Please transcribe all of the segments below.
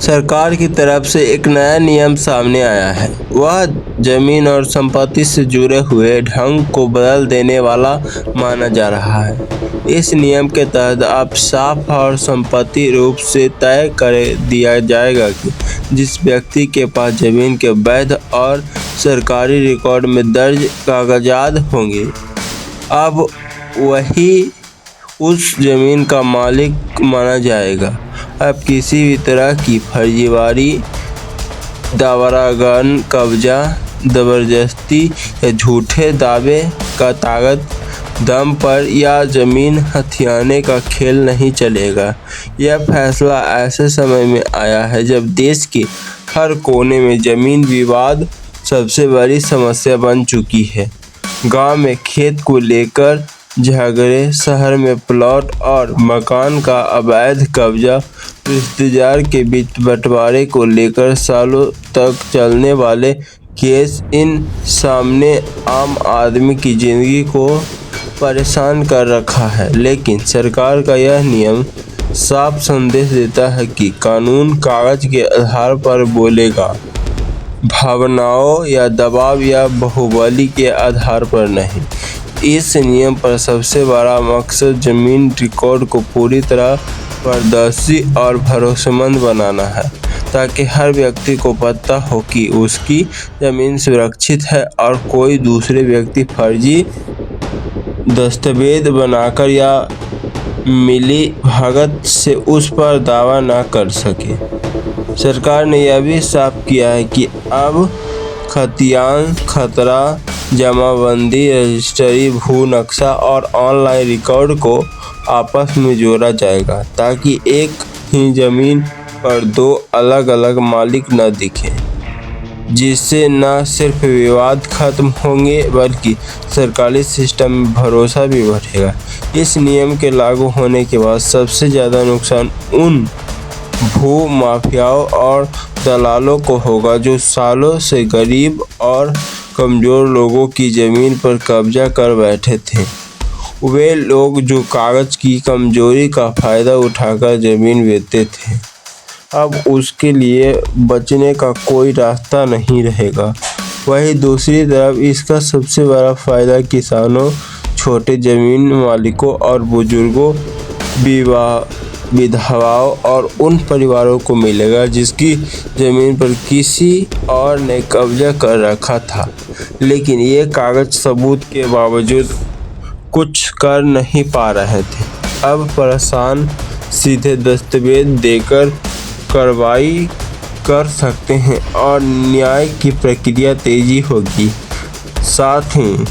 सरकार की तरफ से एक नया नियम सामने आया है। वह जमीन और संपत्ति से जुड़े हुए ढंग को बदल देने वाला माना जा रहा है। इस नियम के तहत अब साफ और संपत्ति रूप से तय कर दिया जाएगा कि जिस व्यक्ति के पास जमीन के वैध और सरकारी रिकॉर्ड में दर्ज कागजात होंगे, अब वही उस जमीन का मालिक माना जाएगा। अब किसी भी तरह की फर्जीवाड़ी, दावरागन, कब्जा, जबरदस्ती या झूठे दावे का ताकत दम पर या जमीन हथियाने का खेल नहीं चलेगा। यह फैसला ऐसे समय में आया है जब देश के हर कोने में जमीन विवाद सबसे बड़ी समस्या बन चुकी है। गांव में खेत को लेकर झगड़े, शहर में प्लॉट और मकान का अवैध कब्जा, रिश्तेदार के बीच बंटवारे को लेकर सालों तक चलने वाले केस, इन सामने आम आदमी की जिंदगी को परेशान कर रखा है। लेकिन सरकार का यह नियम साफ संदेश देता है कि कानून कागज के आधार पर बोलेगा, भावनाओं या दबाव या बाहुबली के आधार पर नहीं। इस नियम पर सबसे बड़ा मकसद जमीन रिकॉर्ड को पूरी तरह पारदर्शी और भरोसेमंद बनाना है, ताकि हर व्यक्ति को पता हो कि उसकी जमीन सुरक्षित है और कोई दूसरे व्यक्ति फर्जी दस्तावेज बनाकर या मिली भगत से उस पर दावा न कर सके। सरकार ने यह भी साफ किया है कि अब खतियान, खतरा, जमाबंदी, रजिस्ट्री, भू नक्शा और ऑनलाइन रिकॉर्ड को आपस में जोड़ा जाएगा, ताकि एक ही जमीन पर दो अलग अलग मालिक न दिखें, जिससे न सिर्फ विवाद खत्म होंगे बल्कि सरकारी सिस्टम में भरोसा भी बढ़ेगा। इस नियम के लागू होने के बाद सबसे ज़्यादा नुकसान उन भू माफियाओं और दलालों को होगा जो सालों से गरीब और कमज़ोर लोगों की ज़मीन पर कब्जा कर बैठे थे। वे लोग जो कागज़ की कमज़ोरी का फ़ायदा उठाकर ज़मीन बेचते थे, अब उसके लिए बचने का कोई रास्ता नहीं रहेगा। वहीं दूसरी तरफ इसका सबसे बड़ा फ़ायदा किसानों, छोटे ज़मीन मालिकों और बुजुर्गों, विधवाओं और उन परिवारों को मिलेगा जिसकी ज़मीन पर किसी और ने कब्जा कर रखा था, लेकिन ये कागज सबूत के बावजूद कुछ कर नहीं पा रहे थे। अब प्रशासन सीधे दस्तावेज देकर कार्रवाई कर सकते हैं और न्याय की प्रक्रिया तेजी होगी। साथ ही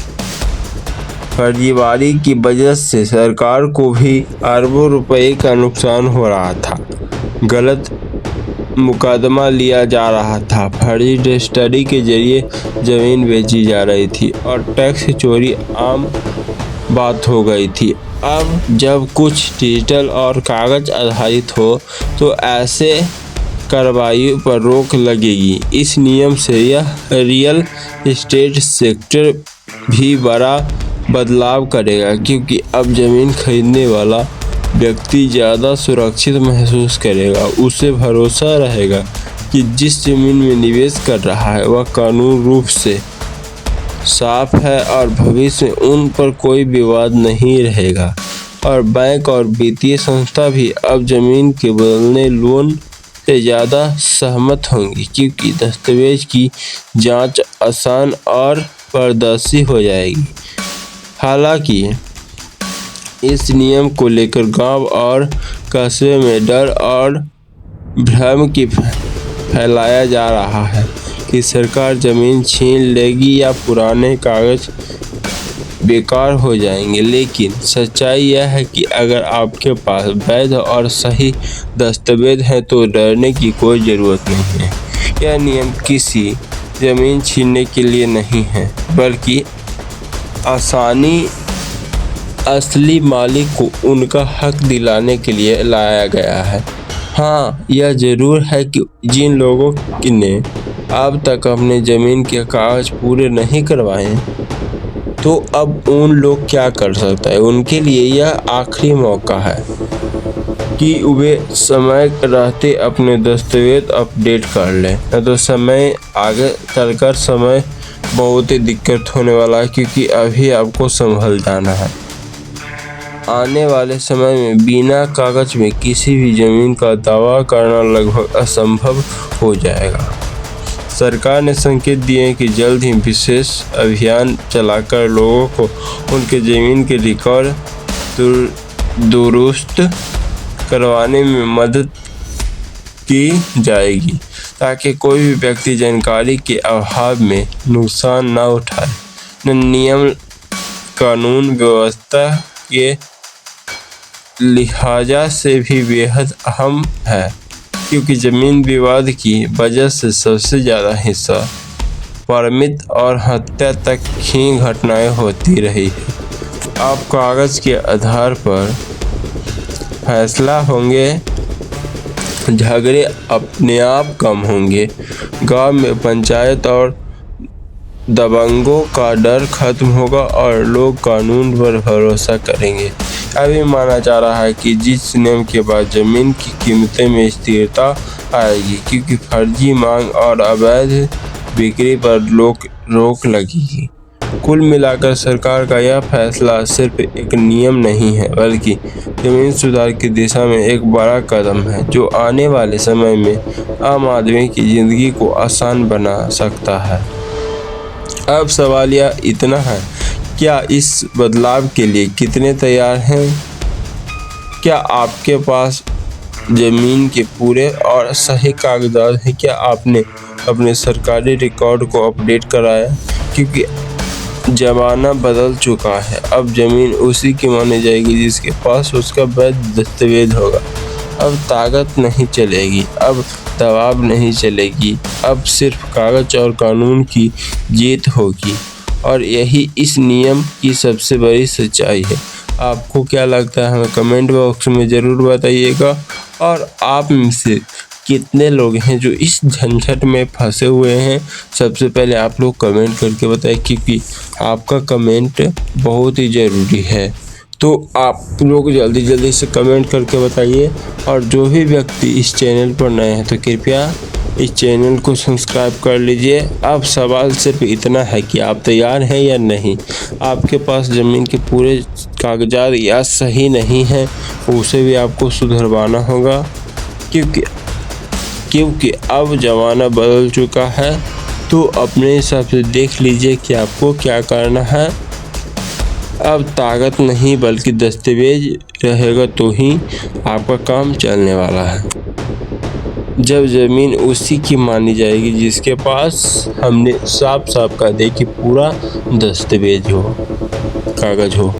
फर्जीवाड़ी की वजह से सरकार को भी अरबों रुपए का नुकसान हो रहा था। गलत मुकदमा लिया जा रहा था, फर्जी रजिस्ट्री के जरिए ज़मीन बेची जा रही थी और टैक्स चोरी आम बात हो गई थी। अब जब कुछ डिजिटल और कागज आधारित हो तो ऐसे कार्रवाई पर रोक लगेगी। इस नियम से यह रियल एस्टेट सेक्टर भी बड़ा बदलाव करेगा, क्योंकि अब ज़मीन खरीदने वाला व्यक्ति ज़्यादा सुरक्षित महसूस करेगा। उसे भरोसा रहेगा कि जिस ज़मीन में निवेश कर रहा है वह कानूनी रूप से साफ है और भविष्य में उन पर कोई विवाद नहीं रहेगा। और बैंक और वित्तीय संस्था भी अब ज़मीन के बदलने लोन से ज़्यादा सहमत होंगी, क्योंकि दस्तावेज की जांच आसान और पारदर्शी हो जाएगी। हालांकि इस नियम को लेकर गांव और कस्बे में डर और भ्रम की फैलाया जा रहा है कि सरकार ज़मीन छीन लेगी या पुराने कागज बेकार हो जाएंगे। लेकिन सच्चाई यह है कि अगर आपके पास वैध और सही दस्तावेज हैं तो डरने की कोई ज़रूरत नहीं है। यह नियम किसी ज़मीन छीनने के लिए नहीं है, बल्कि असली मालिक को उनका हक दिलाने के लिए लाया गया है। हाँ, यह ज़रूर है कि जिन लोगों ने अब तक अपने ज़मीन के कागज पूरे नहीं करवाए, तो अब उन लोग क्या कर सकता है। उनके लिए यह आखिरी मौका है, कि वे समय रहते अपने दस्तावेज अपडेट कर लें, न तो समय आगे चलकर समय बहुत ही दिक्कत होने वाला है, क्योंकि अभी आपको संभल जाना है। आने वाले समय में बिना कागज में किसी भी जमीन का दावा करना लगभग असंभव हो जाएगा। सरकार ने संकेत दिए हैं कि जल्द ही विशेष अभियान चलाकर लोगों को उनके जमीन के रिकॉर्ड दुरुस्त करवाने में मदद की जाएगी, ताकि कोई भी व्यक्ति जानकारी के अभाव में नुकसान न उठाए। नियम कानून व्यवस्था के लिहाजा से भी बेहद अहम है, क्योंकि जमीन विवाद की वजह से सबसे ज़्यादा हिस्सा परमित और हत्या तक की घटनाएं होती रही है। अब कागज़ के आधार पर फैसला होंगे, झगड़े अपने आप कम होंगे, गांव में पंचायत और दबंगों का डर खत्म होगा और लोग कानून पर भरोसा करेंगे। अभी माना जा रहा है कि जिस नियम के बाद जमीन की कीमतें में स्थिरता आएगी, क्योंकि फर्जी मांग और अवैध बिक्री पर रोक लगेगी। कुल मिलाकर सरकार का यह फैसला सिर्फ एक नियम नहीं है, बल्कि जमीन सुधार की दिशा में एक बड़ा कदम है, जो आने वाले समय में आम आदमी की ज़िंदगी को आसान बना सकता है। अब सवाल यह इतना है, क्या इस बदलाव के लिए कितने तैयार हैं? क्या आपके पास ज़मीन के पूरे और सही कागजात हैं? क्या आपने अपने सरकारी रिकॉर्ड को अपडेट कराया? क्योंकि ज़माना बदल चुका है। अब ज़मीन उसी की मानी जाएगी जिसके पास उसका वैध दस्तावेज होगा। अब ताकत नहीं चलेगी, अब दबाव नहीं चलेगी, अब सिर्फ कागज और कानून की जीत होगी। और यही इस नियम की सबसे बड़ी सच्चाई है। आपको क्या लगता है, हमें कमेंट बॉक्स में ज़रूर बताइएगा। और आप में से कितने लोग हैं जो इस झंझट में फंसे हुए हैं, सबसे पहले आप लोग कमेंट करके बताएं, क्योंकि आपका कमेंट बहुत ही ज़रूरी है। तो आप लोग जल्दी से कमेंट करके बताइए। और जो भी व्यक्ति इस चैनल पर नए हैं तो कृपया इस चैनल को सब्सक्राइब कर लीजिए। अब सवाल सिर्फ इतना है कि आप तैयार हैं या नहीं। आपके पास ज़मीन के पूरे कागजात या सही नहीं हैं, उसे भी आपको सुधरवाना होगा, क्योंकि अब ज़माना बदल चुका है। तो अपने हिसाब से देख लीजिए कि आपको क्या करना है। अब ताकत नहीं बल्कि दस्तावेज रहेगा तो ही आपका काम चलने वाला है। जब ज़मीन उसी की मानी जाएगी जिसके पास हमने साफ कह दे कि पूरा दस्तावेज हो, कागज़ हो।